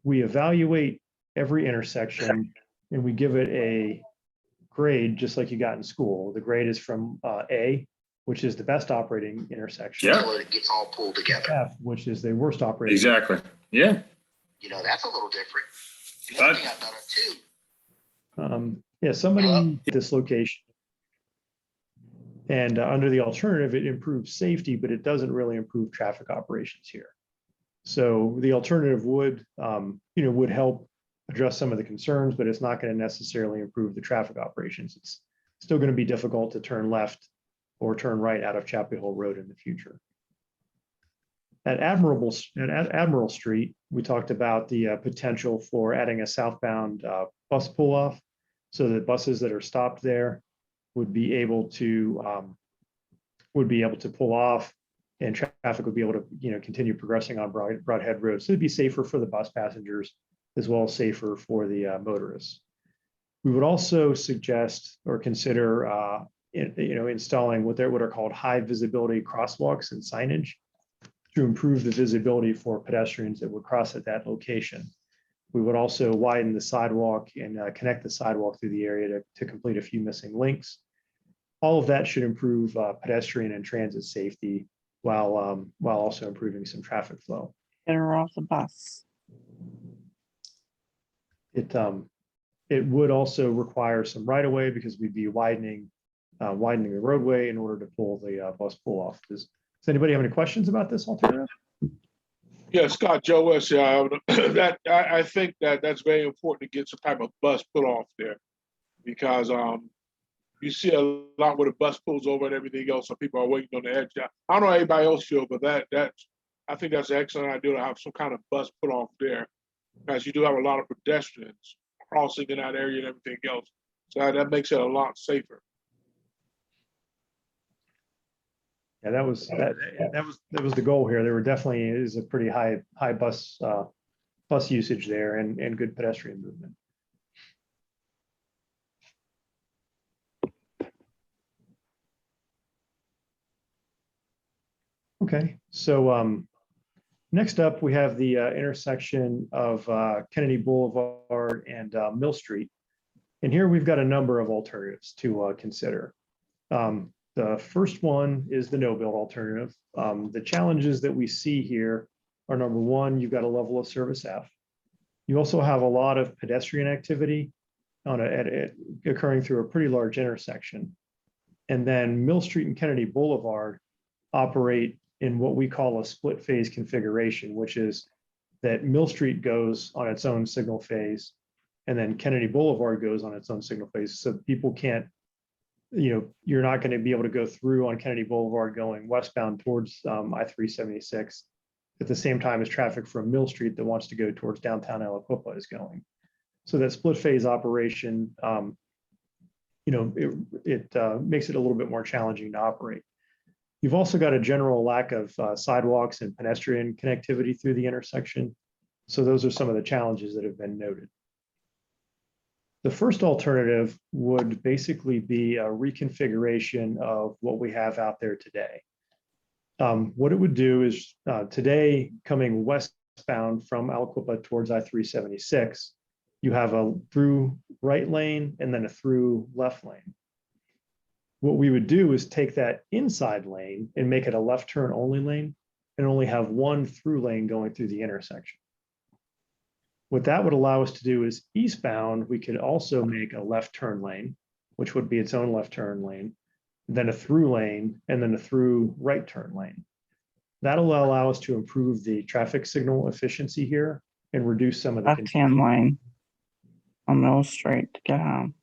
we evaluate every intersection and we give it a grade just like you got in school. The grade is from A, which is the best operating intersection. Yeah. So it gets all pulled together. F, which is the worst operating. Exactly. Yeah. You know, that's a little different. The But- other thing I've done it too. Yeah, somebody at this location. And under the alternative, it improves safety, but it doesn't really improve traffic operations here. So the alternative would, would help address some of the concerns, but it's not going to necessarily improve the traffic operations. It's still going to be difficult to turn left or turn right out of Chapel Hill Road in the future. At Admiral Street, we talked about the potential for adding a southbound bus pull-off so that buses that are stopped there would be able to pull off, and traffic would be able to continue progressing on Broadhead Road. So it'd be safer for the bus passengers as well as safer for the motorists. We would also suggest or consider installing what are called high visibility crosswalks and signage to improve the visibility for pedestrians that would cross at that location. We would also widen the sidewalk and connect the sidewalk through the area to complete a few missing links. All of that should improve pedestrian and transit safety while also improving some traffic flow. Get her off the bus. It would also require some right of way because we'd be widening the roadway in order to pull the bus pull off. Does anybody have any questions about this alternative? Yeah, Scott, Joe West, I think that's very important to get some type of bus put off there, because you see a lot where the bus pulls over and everything else, so people are waiting on the edge. I don't know how anybody else feel, but I think that's an excellent idea to have some kind of bus put off there, because you do have a lot of pedestrians crossing in that area and everything else. So that makes it a lot safer. Yeah, that was the goal here. There were definitely is a pretty high bus usage there and good pedestrian movement. Okay, so next up we have the intersection of Kennedy Boulevard and Mill Street, and here we've got a number of alternatives to consider. The first one is the no-build alternative. The challenges that we see here are, number one, you've got a level of service F. You also have a lot of pedestrian activity occurring through a pretty large intersection. And then Mill Street and Kennedy Boulevard operate in what we call a split phase configuration, which is that Mill Street goes on its own signal phase, and then Kennedy Boulevard goes on its own signal phase. So people can't, you're not going to be able to go through on Kennedy Boulevard going westbound towards I-376 at the same time as traffic from Mill Street that wants to go towards downtown Aliquippa is going. So that split phase operation, it makes it a little bit more challenging to operate. You've also got a general lack of sidewalks and pedestrian connectivity through the intersection. So those are some of the challenges that have been noted. The first alternative would basically be a reconfiguration of what we have out there today. What it would do is today, coming westbound from Aliquippa towards I-376, you have a through right lane and then a through left lane. What we would do is take that inside lane and make it a left turn only lane and only have one through lane going through the intersection. What that would allow us to do is eastbound, we could also make a left turn lane, which would be its own left turn lane, then a through lane, and then a through right turn lane. That'll allow us to improve the traffic signal efficiency here and reduce some of the Left-hand lane on Mill Street to get home.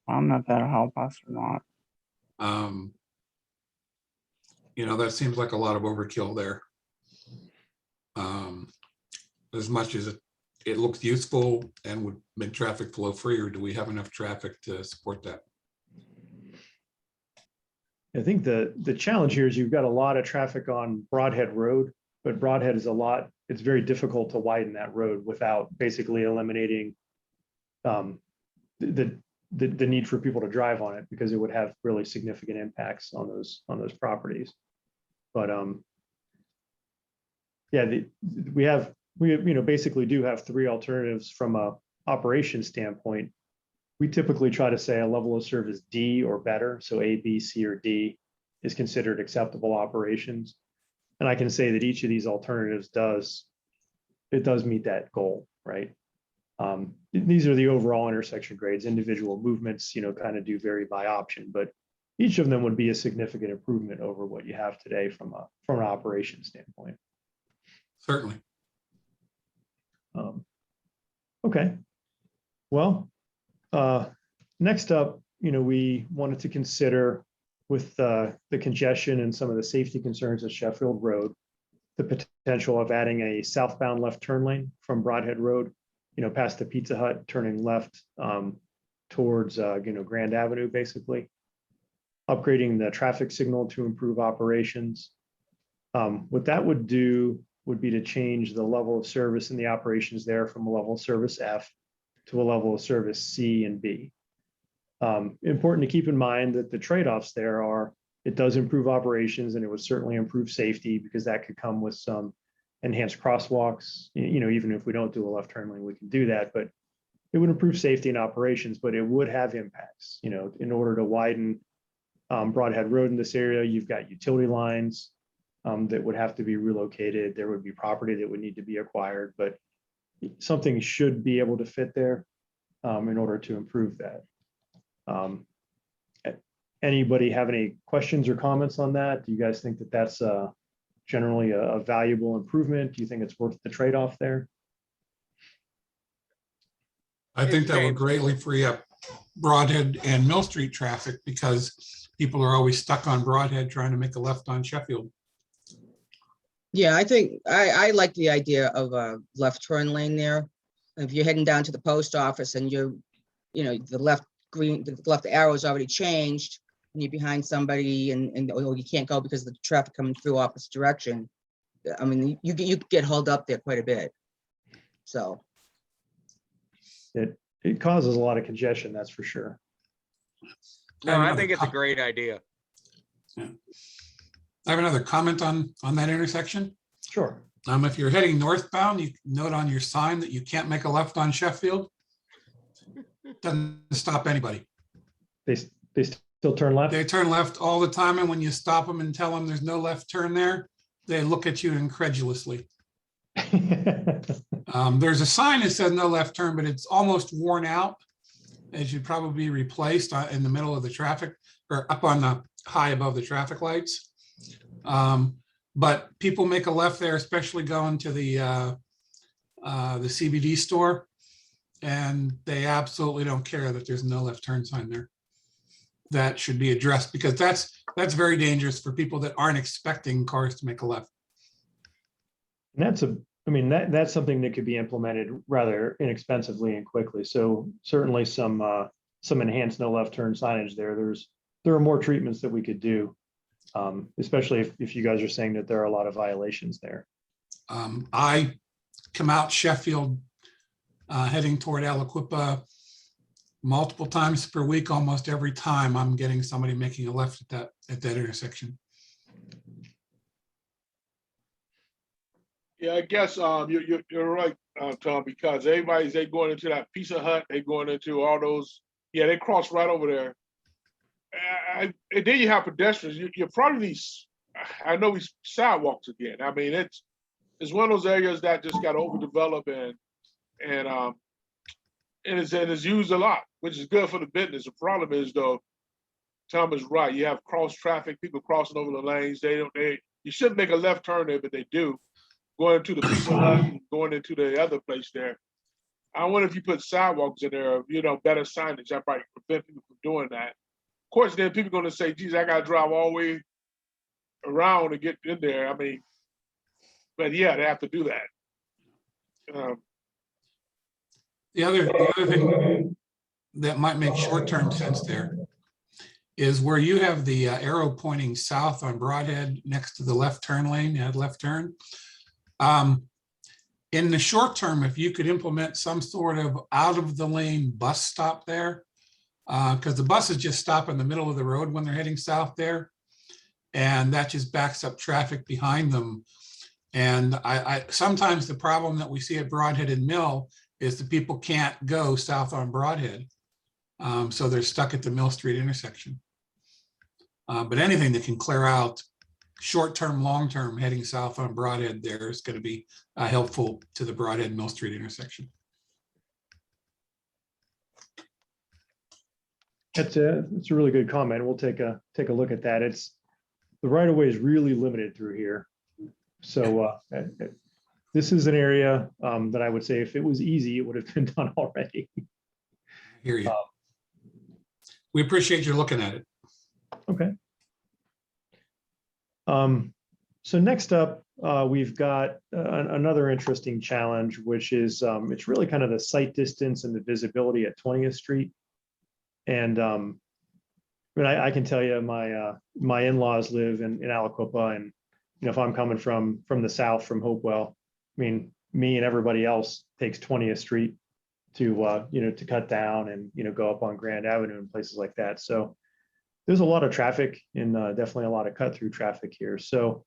I don't know if that'll help us or not. That seems like a lot of overkill there. As much as it looks useful and would make traffic flow freer, do we have enough traffic to support that? I think the challenge here is you've got a lot of traffic on Broadhead Road, but Broadhead is it's very difficult to widen that road without basically eliminating the need for people to drive on it, because it would have really significant impacts on those properties. But yeah, we basically do have three alternatives from a operation standpoint. We typically try to say a level of service D or better. So A, B, C, or D is considered acceptable operations. And I can say that each of these alternatives does meet that goal, right? These are the overall intersection grades. Individual movements, kind of do vary by option, but each of them would be a significant improvement over what you have today from an operation standpoint. Certainly. Okay. Well, next up, we wanted to consider with the congestion and some of the safety concerns at Sheffield Road, the potential of adding a southbound left turn lane from Broadhead Road, past the Pizza Hut, turning left towards, Grand Avenue, basically. Upgrading the traffic signal to improve operations. What that would do would be to change the level of service in the operations there from a level of service F to a level of service C and B. Important to keep in mind that the trade-offs there are, it does improve operations and it would certainly improve safety because that could come with some enhanced crosswalks. Even if we don't do a left turn lane, we can do that, but it would improve safety and operations, but it would have impacts. In order to widen Broadhead Road in this area, you've got utility lines that would have to be relocated. There would be property that would need to be acquired, but something should be able to fit there in order to improve that. Anybody have any questions or comments on that? Do you guys think that that's generally a valuable improvement? Do you think it's worth the trade-off there? I think that would greatly free up Broadhead and Mill Street traffic because people are always stuck on Broadhead trying to make a left on Sheffield. Yeah, I think I like the idea of a left turn lane there. If you're heading down to the post office and the left arrow is already changed and you're behind somebody and or you can't go because of the traffic coming through opposite direction. I mean, you get hauled up there quite a bit. So it causes a lot of congestion, that's for sure. No, I think it's a great idea. Yeah. I have another comment on that intersection. Sure. If you're heading northbound, you note on your sign that you can't make a left on Sheffield. Doesn't stop anybody. They still turn left? They turn left all the time, and when you stop them and tell them there's no left turn there, they look at you incredulously. There's a sign that says no left turn, but it's almost worn out. It should probably be replaced in the middle of the traffic or up on the high above the traffic lights. But people make a left there, especially going to the CBD store, and they absolutely don't care that there's no left turn sign there. That should be addressed because that's very dangerous for people that aren't expecting cars to make a left. And that's something that could be implemented rather inexpensively and quickly. So certainly some enhanced no left turn signage there. There are more treatments that we could do, especially if you guys are saying that there are a lot of violations there. I come out Sheffield heading toward Aliquippa multiple times per week. Almost every time I'm getting somebody making a left at that intersection. Yeah, I guess you're right, Tom, because everybody's going into that Pizza Hut, they going into all those. Yeah, they cross right over there. And then you have pedestrians. You probably need, I know we sidewalks again. I mean, it's one of those areas that just got overdeveloped and it's used a lot, which is good for the business. The problem is though, Tom is right. You have cross traffic, people crossing over the lanes. You shouldn't make a left turn there, but they do. Going to the Pizza Hut and going into the other place there. I wonder if you put sidewalks in there, better signage, that might prevent people from doing that. Of course, then people are going to say, geez, I got to drive all the way around to get in there. I mean, but yeah, they have to do that. The other thing that might make short-term sense there is where you have the arrow pointing south on Broadhead next to the left turn lane, add left turn. In the short term, if you could implement some sort of out of the lane bus stop there, because the buses just stop in the middle of the road when they're heading south there, and that just backs up traffic behind them. And sometimes the problem that we see at Broadhead and Mill is that people can't go south on Broadhead. So they're stuck at the Mill Street intersection. But anything that can clear out short-term, long-term heading south on Broadhead there is going to be helpful to the Broadhead Mill Street intersection. That's a really good comment. We'll take a look at that. It's the right of way is really limited through here. So this is an area that I would say if it was easy, it would have been done already. I hear you. We appreciate you looking at it. Okay. So next up, we've got another interesting challenge, which is it's really kind of the sight distance and the visibility at 20th Street. And but I can tell you my in-laws live in Aliquippa, and if I'm coming from the south from Hopewell, I mean, me and everybody else takes 20th Street to to cut down and go up on Grand Avenue and places like that. So there's a lot of traffic and definitely a lot of cut through traffic here. So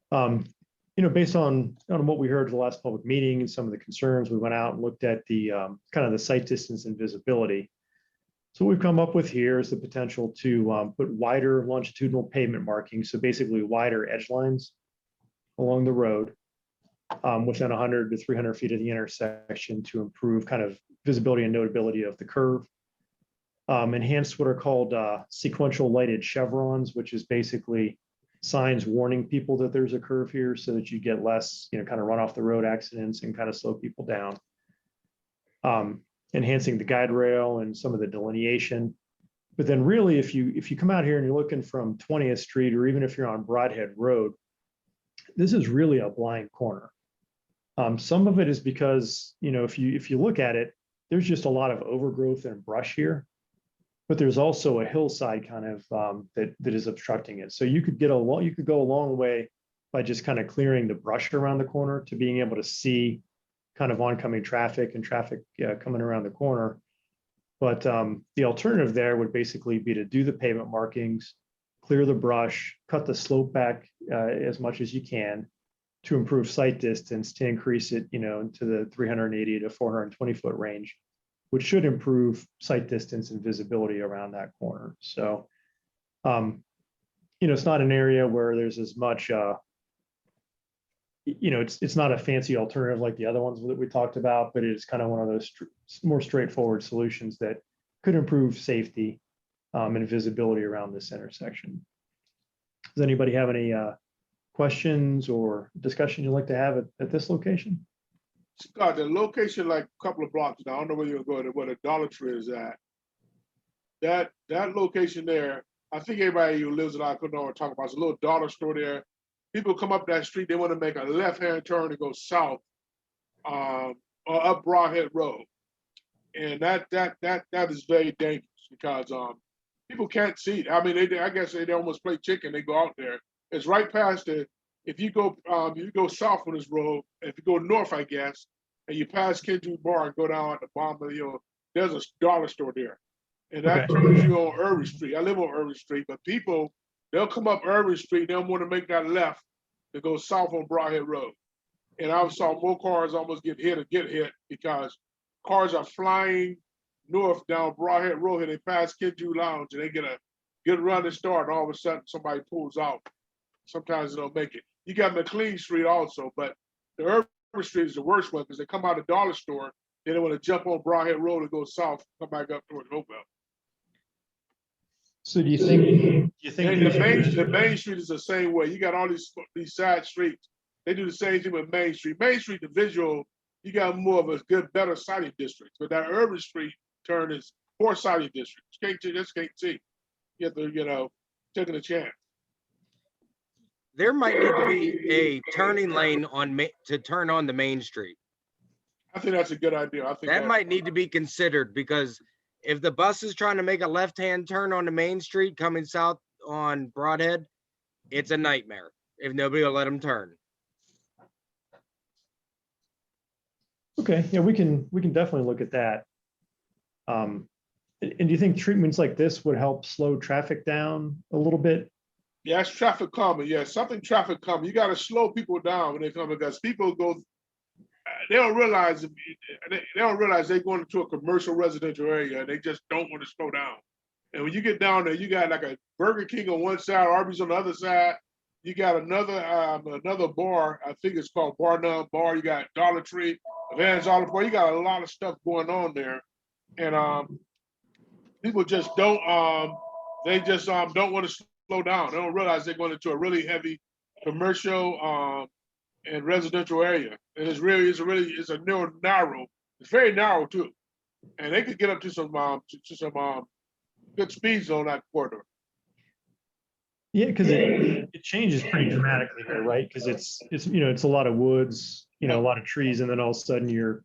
based on what we heard at the last public meeting and some of the concerns, we went out and looked at the kind of the sight distance and visibility. So what we've come up with here is the potential to put wider longitudinal pavement markings, so basically wider edge lines along the road within 100 to 300 feet of the intersection to improve kind of visibility and notability of the curve. Enhance what are called sequential lighted chevrons, which is basically signs warning people that there's a curve here so that you get less, kind of run off the road accidents and kind of slow people down. Enhancing the guide rail and some of the delineation. But then really, if you come out here and you're looking from 20th Street, or even if you're on Broadhead Road, this is really a blind corner. Some of it is because, if you look at it, there's just a lot of overgrowth and brush here, but there's also a hillside kind of that is obstructing it. So you could go a long way by just kind of clearing the brush around the corner to being able to see kind of oncoming traffic and traffic coming around the corner. But the alternative there would basically be to do the pavement markings, clear the brush, cut the slope back as much as you can to improve sight distance, to increase it, into the 380 to 420 foot range, which should improve sight distance and visibility around that corner. So, it's not an area where there's as much, it's not a fancy alternative like the other ones that we talked about, but it's kind of one of those more straightforward solutions that could improve safety and visibility around this intersection. Does anybody have any questions or discussion you'd like to have at this location? Scott, the location, like a couple of blocks down, I don't know where you're going to where the Dollar Tree is at. That location there, I think everybody who lives in Aliquippa know what I'm talking about. It's a little dollar store there. People come up that street, they want to make a left-hand turn to go south or up Broadhead Road. And that is very dangerous because people can't see it. I mean, I guess they almost play chicken. They go out there. It's right past it. If you go south on this road, if you go north, I guess, and you pass Kendrick Bar and go down at the bottom of the hill, there's a dollar store there. And that turns you on Irving Street. I live on Irving Street, but people, they'll come up Irving Street, they'll want to make that left to go south on Broadhead Road. And I saw more cars almost get hit because cars are flying north down Broadhead Road and they pass Kendrick Lounge and they get a good run and start, and all of a sudden somebody pulls out. Sometimes they don't make it. You got McLean Street also, but the Irving Street is the worst one because they come out of the dollar store, then they want to jump on Broadhead Road and go south, come back up towards Hopewell. So do you think the Main Street is the same way? You got all these side streets. They do the same thing with Main Street. Main Street, the visual, you got more of a better sighting district. But that Irving Street turn is poor sighting district. You just can't see. You have to, taking a chance. There might need to be a turning lane to turn on the Main Street. I think that's a good idea. I think that might need to be considered because if the bus is trying to make a left-hand turn on the Main Street coming south on Broadhead, it's a nightmare if nobody will let them turn. Okay, yeah, we can definitely look at that. And do you think treatments like this would help slow traffic down a little bit? Yeah, it's traffic calming. Yeah, something traffic calming. You got to slow people down when they come because people go. They don't realize they don't realize they're going into a commercial residential area and they just don't want to slow down. And when you get down there, you got like a Burger King on one side, Arby's on the other side. You got another bar. I think it's called Bar None Bar. You got Dollar Tree, Vans Olive Bar. You got a lot of stuff going on there, and people just don't. They just don't want to slow down. They don't realize they're going into a really heavy commercial and residential area. And it's a narrow. It's very narrow too, and they could get up to some good speeds on that corridor. Yeah, because it changes pretty dramatically there, right? Because it's it's a lot of woods, a lot of trees, and then all of a sudden you're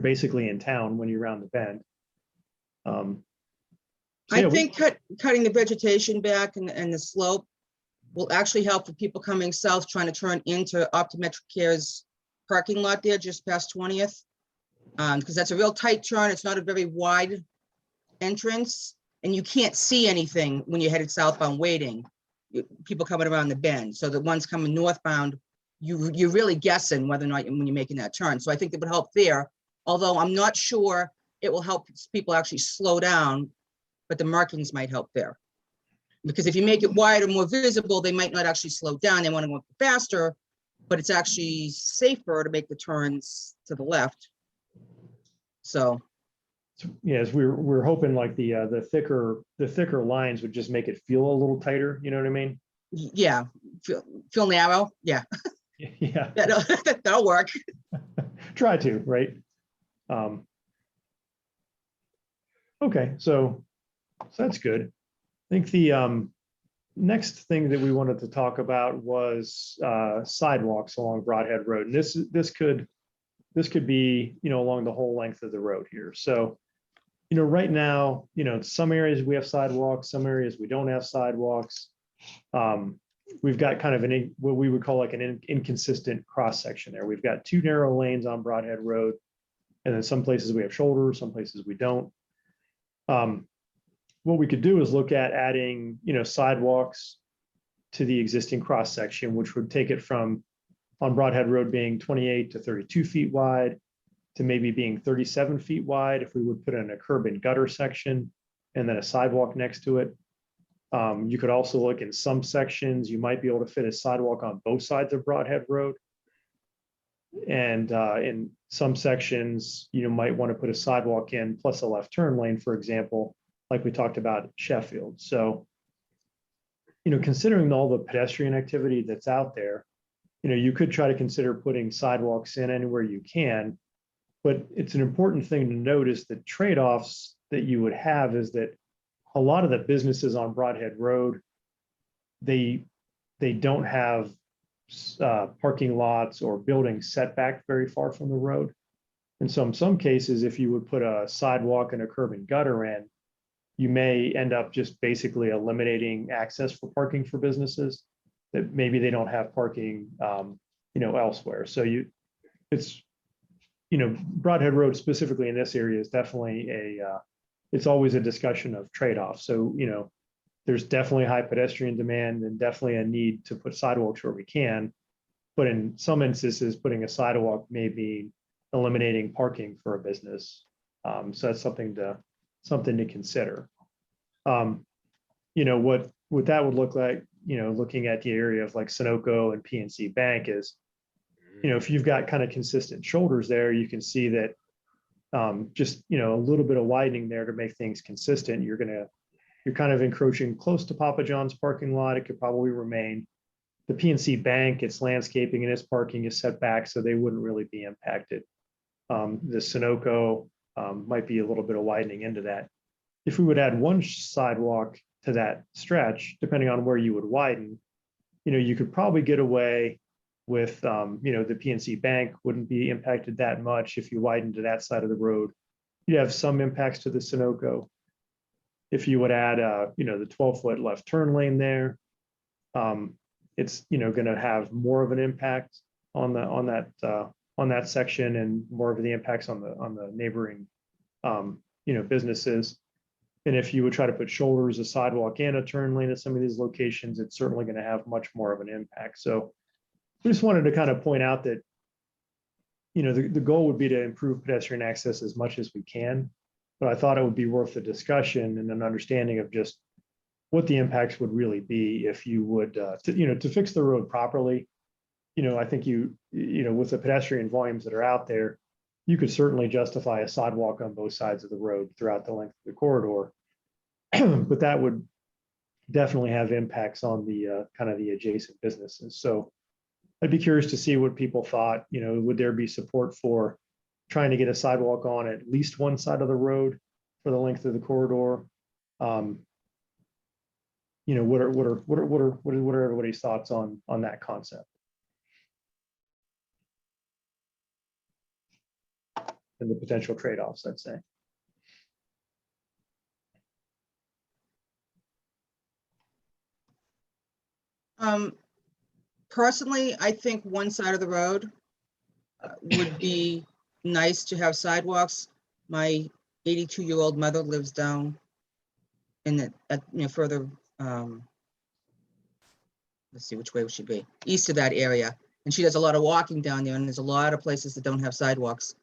basically in town when you're around the bend. I think cutting the vegetation back and the slope will actually help for people coming south trying to turn into Optometric Care's parking lot there just past 20th. Because that's a real tight turn. It's not a very wide entrance and you can't see anything when you're headed southbound waiting. People coming around the bend. So the ones coming northbound, you're really guessing whether or not when you're making that turn. So I think that would help there. Although I'm not sure it will help people actually slow down, but the markings might help there. Because if you make it wider, more visible, they might not actually slow down. They want to go faster, but it's actually safer to make the turns to the left. So yes, we're hoping like the thicker lines would just make it feel a little tighter. You know what I mean? yeah, feel narrow. Yeah, Yeah. that'll work. Try to, right? Okay, so that's good. I think the next thing that we wanted to talk about was sidewalks along Broadhead Road. And this could be, along the whole length of the road here. So, right now, some areas we have sidewalks, some areas we don't have sidewalks. We've got kind of what we would call like an inconsistent cross section there. We've got 2 narrow lanes on Broadhead Road, and then some places we have shoulders, some places we don't. What we could do is look at adding, sidewalks to the existing cross section, which would take it from on Broadhead Road being 28 to 32 feet wide to maybe being 37 feet wide if we would put in a curb and gutter section and then a sidewalk next to it. You could also look in some sections, you might be able to fit a sidewalk on both sides of Broadhead Road. And in some sections, you might want to put a sidewalk in plus a left turn lane, for example, like we talked about Sheffield. So, considering all the pedestrian activity that's out there, you could try to consider putting sidewalks in anywhere you can, but it's an important thing to notice that trade-offs that you would have is that a lot of the businesses on Broadhead Road, they don't have parking lots or buildings set back very far from the road. And so in some cases, if you would put a sidewalk and a curb and gutter in, you may end up just basically eliminating access for parking for businesses that maybe they don't have parking, elsewhere. So Broadhead Road specifically in this area is definitely it's always a discussion of trade-offs. So, there's definitely high pedestrian demand and definitely a need to put sidewalks where we can. But in some instances, putting a sidewalk may be eliminating parking for a business. So that's something to consider. What that would look like, looking at the area of like Sunoco and PNC Bank is, if you've got kind of consistent shoulders there, you can see that just, a little bit of widening there to make things consistent. You're kind of encroaching close to Papa John's parking lot. It could probably remain. The PNC Bank, its landscaping and its parking is set back, so they wouldn't really be impacted. The Sunoco might be a little bit of widening into that. If we would add one sidewalk to that stretch, depending on where you would widen, you could probably get away with, the PNC Bank wouldn't be impacted that much if you widen to that side of the road. You'd have some impacts to the Sunoco. If you would add, the 12-foot left turn lane there, it's, going to have more of an impact on that section and more of the impacts on the neighboring, businesses. And if you would try to put shoulders, a sidewalk and a turn lane at some of these locations, it's certainly going to have much more of an impact. So I just wanted to kind of point out that, you know, the goal would be to improve pedestrian access as much as we can. But I thought it would be worth the discussion and an understanding of just what the impacts would really be if you would, to fix the road properly. You know, I think with the pedestrian volumes that are out there, you could certainly justify a sidewalk on both sides of the road throughout the length of the corridor. But that would definitely have impacts on the kind of the adjacent businesses. So I'd be curious to see what people thought. You know, would there be support for trying to get a sidewalk on at least one side of the road for the length of the corridor? You know, what are everybody's thoughts on that concept? And the potential trade-offs, I'd say. Personally, I think one side of the road would be nice to have sidewalks. My 82-year-old mother lives down in the further, let's see, which way would she be? East of that area. And she does a lot of walking down there, and there's a lot of places that don't have sidewalks.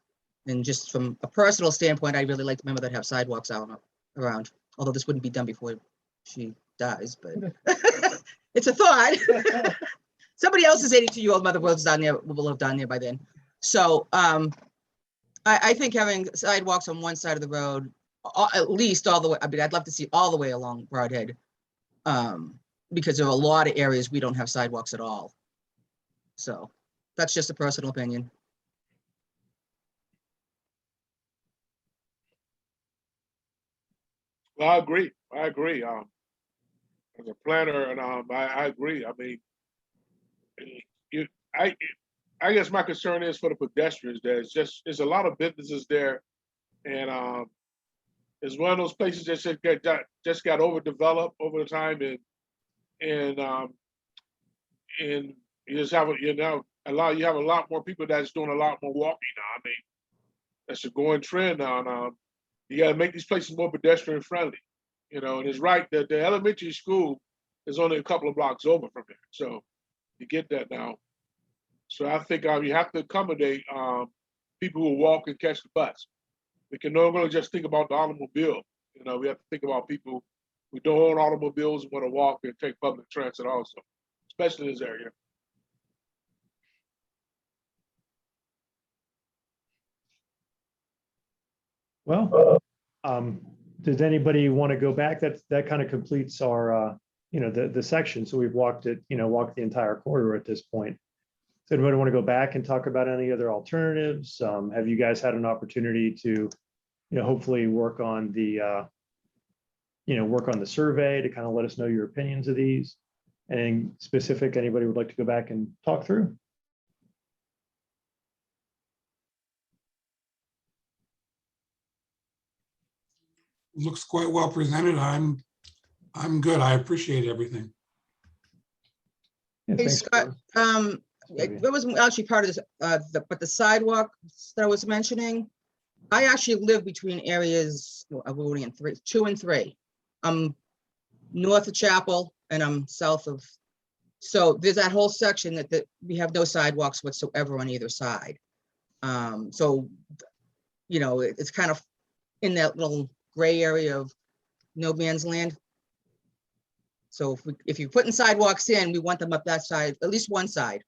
And just from a personal standpoint, I really like my mother to have sidewalks out around, although this wouldn't be done before she dies, but it's a thought. Somebody else's 82-year-old mother will have down there by then. So I think having sidewalks on one side of the road, at least all the way, I mean, I'd love to see all the way along Broadhead, because there are a lot of areas we don't have sidewalks at all. So that's just a personal opinion. Well, I agree. As a planner, and I agree. I mean, I guess my concern is for the pedestrians. There's a lot of businesses there, and it's one of those places that just got overdeveloped over the time, and you just have you have a lot more people that's doing a lot more walking now. I mean, that's a going trend now. You got to make these places more pedestrian friendly, you know. And it's right that the elementary school is only a couple of blocks over from there, so you get that now. So I think you have to accommodate people who walk and catch the bus. We can no longer just think about the automobile. You know, we have to think about people who don't own automobiles and want to walk and take public transit also, especially in this area. Well, does anybody want to go back? That kind of completes our, the section. So we've walked the entire corridor at this point. Does anybody want to go back and talk about any other alternatives? Have you guys had an opportunity to, hopefully work on the survey to kind of let us know your opinions of these? Anything specific anybody would like to go back and talk through? Looks quite well presented. I'm good. I appreciate everything. Yeah, Hey, thanks, Scott, Gordon. that wasn't actually part of this, but the sidewalk that I was mentioning, I actually live between areas, we're in 2 and 3. I'm north of Chapel and I'm south of, so there's that whole section that we have no sidewalks whatsoever on either side. So, it's kind of in that little gray area of no man's land. So if you're putting sidewalks in, we want them up that side, at least one side.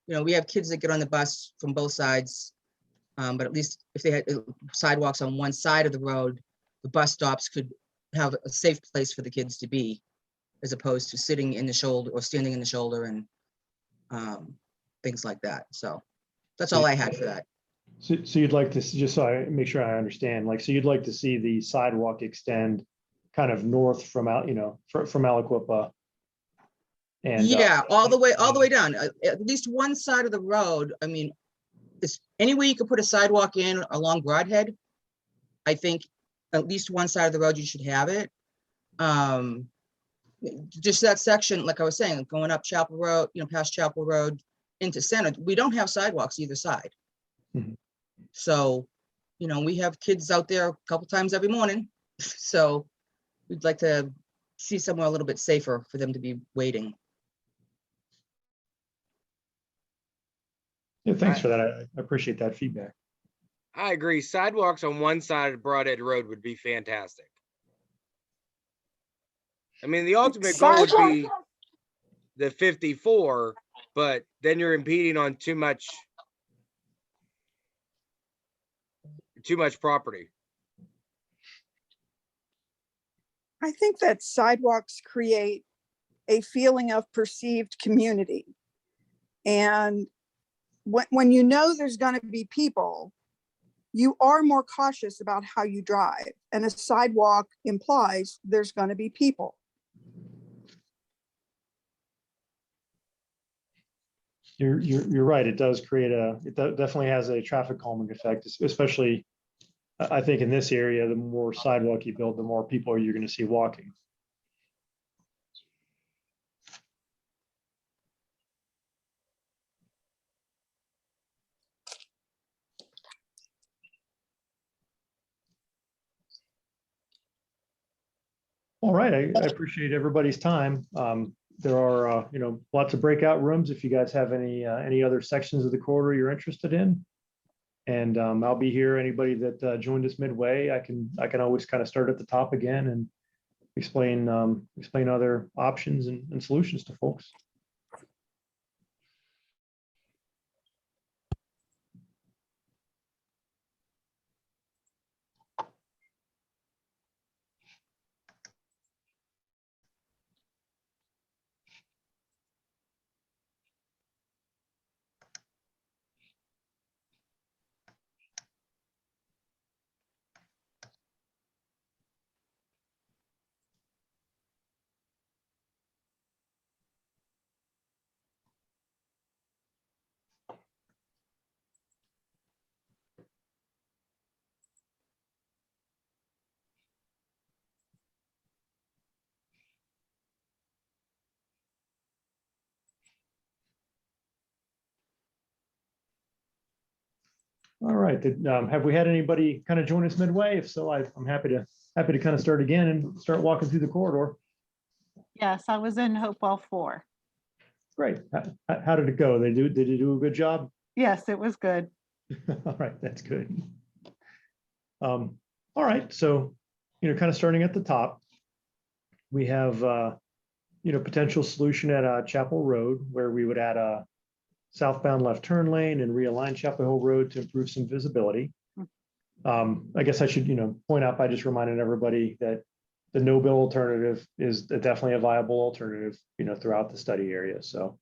We have kids that get on the bus from both sides, but at least if they had sidewalks on one side of the road, the bus stops could have a safe place for the kids to be, as opposed to sitting in the shoulder or standing in the shoulder and things like that. So that's all I had for that. So you'd like to, just so I make sure I understand, so you'd like to see the sidewalk extend kind of north from from Aliquippa. And yeah, all the way down, at least one side of the road. I mean, any way you could put a sidewalk in along Broadhead, I think at least one side of the road you should have it. Just that section, like I was saying, going up Chapel Road, past Chapel Road into Center, we don't have sidewalks either side. Mhm. So, we have kids out there a couple times every morning. So we'd like to see somewhere a little bit safer for them to be waiting. Yeah, thanks for that. I appreciate that feedback. I agree. Sidewalks on one side of Broadhead Road would be fantastic. I mean, the ultimate goal would be the 54, but then you're impeding on too much property. I think that sidewalks create a feeling of perceived community. And when you know there's going to be people, you are more cautious about how you drive. And a sidewalk implies there's going to be people. You're right. It does create definitely has a traffic calming effect, especially I think in this area, the more sidewalk you build, the more people you're going to see walking. All right, I appreciate everybody's time. There are, lots of breakout rooms if you guys have any other sections of the corridor you're interested in. And I'll be here. Anybody that joined us midway, I can always kind of start at the top again and explain other options and solutions to folks. All right. Have we had anybody kind of join us midway? If so, I'm happy to kind of start again and start walking through the corridor. Yes, I was in Hopewell 4. Great. How did it go? Did you do a good job? Yes, it was good. All right, that's good. All right, so kind of starting at the top, we have potential solution at Chapel Road where we would add a southbound left turn lane and realign Chapel Hill Road to improve some visibility. I guess I should point out by just reminding everybody that the no-bill alternative is definitely a viable alternative throughout the study area. So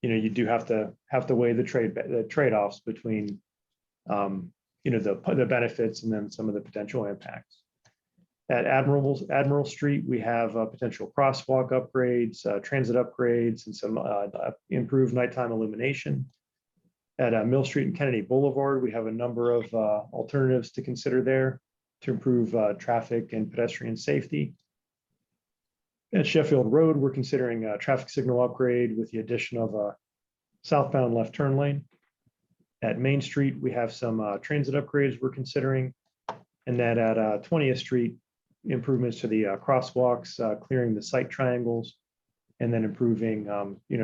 you do have to weigh the trade-offs between the benefits and then some of the potential impacts. At Admiral Street, we have potential crosswalk upgrades, transit upgrades, and some improved nighttime illumination. At Mill Street and Kennedy Boulevard, we have a number of alternatives to consider there to improve traffic and pedestrian safety. At Sheffield Road, we're considering a traffic signal upgrade with the addition of a southbound left turn lane. At Main Street, we have some transit upgrades we're considering. And then at 20th Street, improvements to the crosswalks, clearing the sight triangles, and then improving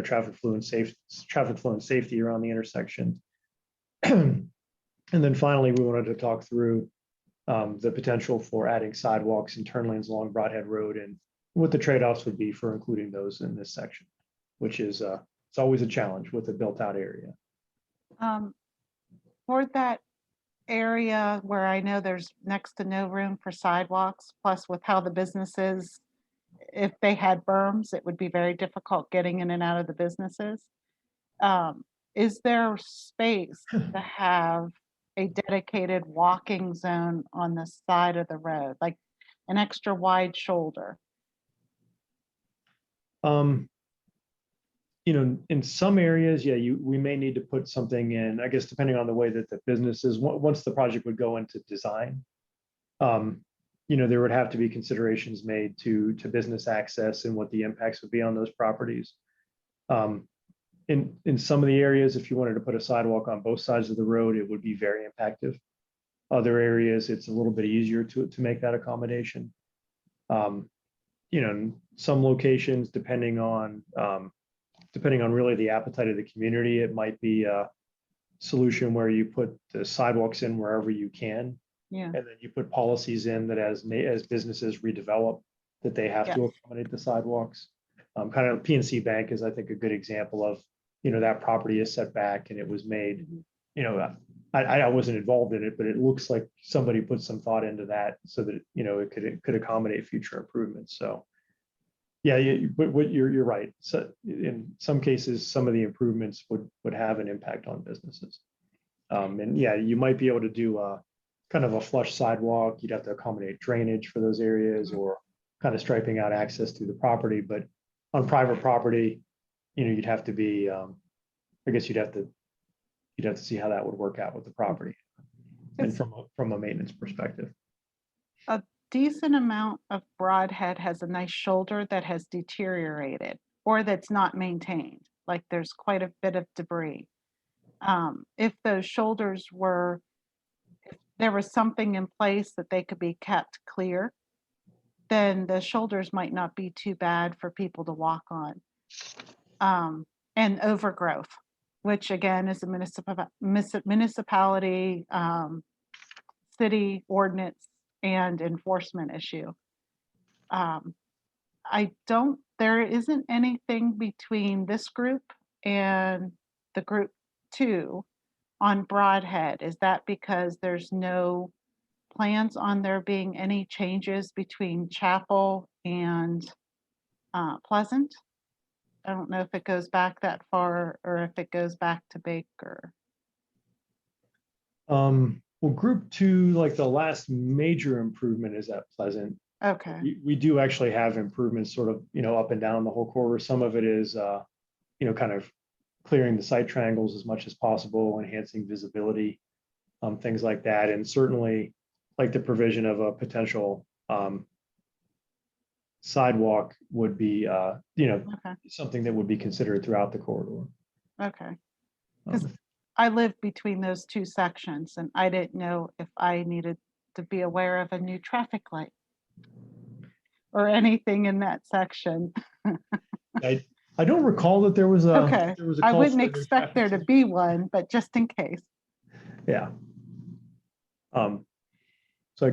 traffic flow and safety around the intersection. And then finally, we wanted to talk through the potential for adding sidewalks and turn lanes along Broadhead Road and what the trade-offs would be for including those in this section, which is it's always a challenge with a built-out area. For that area where I know there's next to no room for sidewalks, plus with how the businesses, if they had berms, it would be very difficult getting in and out of the businesses. Is there space to have a dedicated walking zone on the side of the road, like an extra wide shoulder? In some areas, yeah, we may need to put something in, I guess, depending on the way that the business is, once the project would go into design, there would have to be considerations made to business access and what the impacts would be on those properties. In some of the areas, if you wanted to put a sidewalk on both sides of the road, it would be very impactful. Other areas, it's a little bit easier to make that accommodation. You know, some locations, depending on really the appetite of the community, it might be a solution where you put the sidewalks in wherever you can. Yeah. And then you put policies in that as businesses redevelop, that they have to Yes. accommodate the sidewalks. Kind of PNC Bank is, I think, a good example of, you know, that property is set back and it was made, you know, I wasn't involved in it, but it looks like somebody put some thought into that so that, you know, it could accommodate future improvements. So yeah, but what you're right. So in some cases, some of the improvements would have an impact on businesses. And yeah, you might be able to do a kind of a flush sidewalk. You'd have to accommodate drainage for those areas or kind of striping out access to the property. But on private property, you know, you'd have to be, I guess you'd have to see how that would work out with the property and It's- from a maintenance perspective. A decent amount of Broadhead has a nice shoulder that has deteriorated or that's not maintained. Like there's quite a bit of debris. If those shoulders were, if there was something in place that they could be kept clear, then the shoulders might not be too bad for people to walk on. And overgrowth, which again is a municipality, city ordinance and enforcement issue. There isn't anything between this group and the group 2 on Broadhead. Is that because there's no plans on there being any changes between Chapel and Pleasant? I don't know if it goes back that far or if it goes back to Baker. Well, group 2, like the last major improvement is at Pleasant. Okay, We do actually have improvements sort of, you know, up and down the whole corridor. Some of it is, you know, kind of clearing the site triangles as much as possible, enhancing visibility, things like that. And certainly like the provision of a potential sidewalk would be, you know, okay, something that would be considered throughout the corridor. okay. 'Cause Um, I live between those two sections and I didn't know if I needed to be aware of a new traffic light or anything in that section. I don't recall that there was a. Okay, There was a I call wouldn't for a new expect there to traffic be one, but just in case. Yeah. So I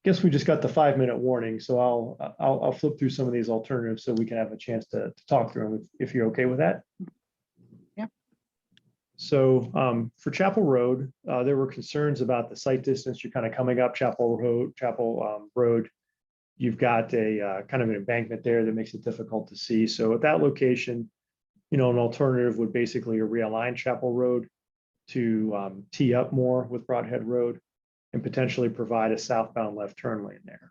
guess we just got the 5-minute warning, so I'll flip through some of these alternatives so we can have a chance to talk through them if you're okay with that. Yep. So for Chapel Road, there were concerns about the site distance. You're kind of coming up Chapel Road. You've got a kind of an embankment there that makes it difficult to see. So at that location, you know, an alternative would basically realign Chapel Road to tee up more with Broadhead Road and potentially provide a southbound left turn lane there.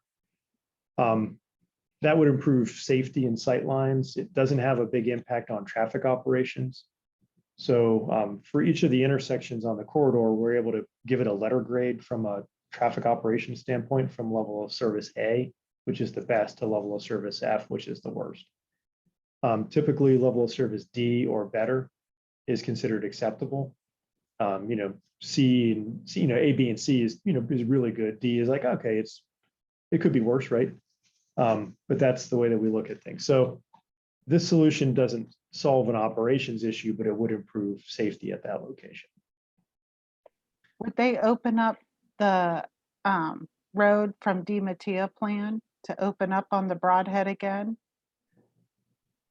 That would improve safety and sight lines. It doesn't have a big impact on traffic operations. So for each of the intersections on the corridor, we're able to give it a letter grade from a traffic operations standpoint from level of service A, which is the best, to level of service F, which is the worst. Typically level of service D or better is considered acceptable. You know, C and C, you know, A, B, and C is, you know, is really good. D is like, okay, it could be worse, right? But that's the way that we look at things. So this solution doesn't solve an operations issue, but it would improve safety at that location. Would they open up the road from DiMattia plan to open up on the Broadhead again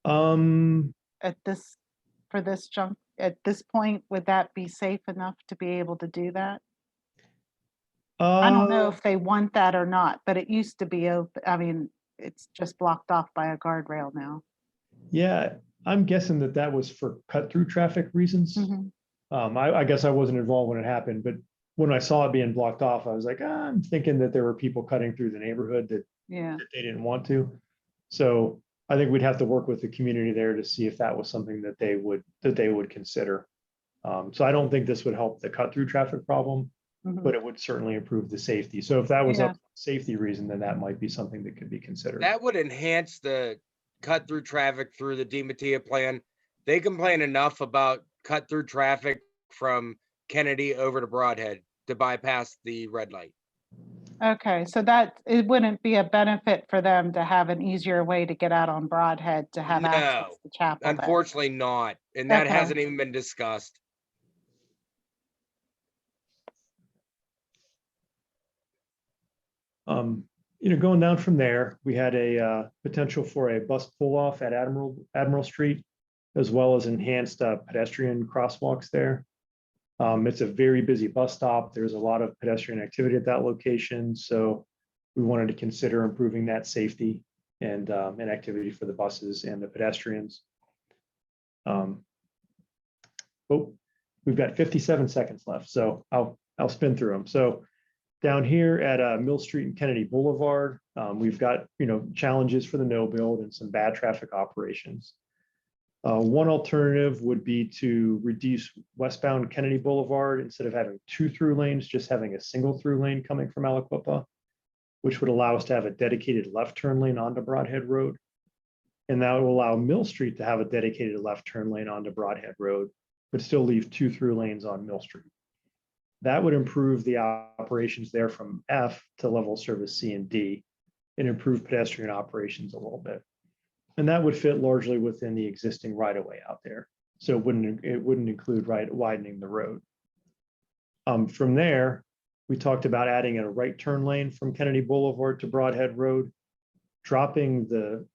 at this, for this junk? At this point, would that be safe enough to be able to do that? I don't know if they want that or not, but it used to be open. I mean, it's just blocked off by a guardrail now. Yeah, I'm guessing that was for cut through traffic reasons. Mhm. I guess I wasn't involved when it happened, but when I saw it being blocked off, I was like, I'm thinking that there were people cutting through the neighborhood that Yeah, they didn't want to. So I think we'd have to work with the community there to see if that was something that they would consider. So I don't think this would help the cut through traffic problem, mhm. but it would certainly improve the safety. So if that was Yeah. a safety reason, then that might be something that could be considered. That would enhance the cut through traffic through the DiMattia plan. They complain enough about cut through traffic from Kennedy over to Broadhead to bypass the red light. Okay, so that, it wouldn't be a benefit for them to have an easier way to get out on Broadhead to have access No, to Chapel then? unfortunately not. And that Okay. hasn't even been discussed. Going down from there, we had a potential for a bus pull-off at Admiral Street, as well as enhanced pedestrian crosswalks there. It's a very busy bus stop. There's a lot of pedestrian activity at that location, so we wanted to consider improving that safety and activity for the buses and the pedestrians. Oh, we've got 57 seconds left, so I'll spin through them. So down here at Mill Street and Kennedy Boulevard, we've got challenges for the no build and some bad traffic operations. One alternative would be to reduce westbound Kennedy Boulevard, instead of having 2 through lanes, just having a single through lane coming from Aliquippa, which would allow us to have a dedicated left turn lane onto Broadhead Road. And that will allow Mill Street to have a dedicated left turn lane onto Broadhead Road, but still leave 2 through lanes on Mill Street. That would improve the operations there from F to level service C and D, and improve pedestrian operations a little bit. And that would fit largely within the existing right-of-way out there. So it wouldn't include widening the road. From there, we talked about adding a right turn lane from Kennedy Boulevard to Broadhead Road, dropping the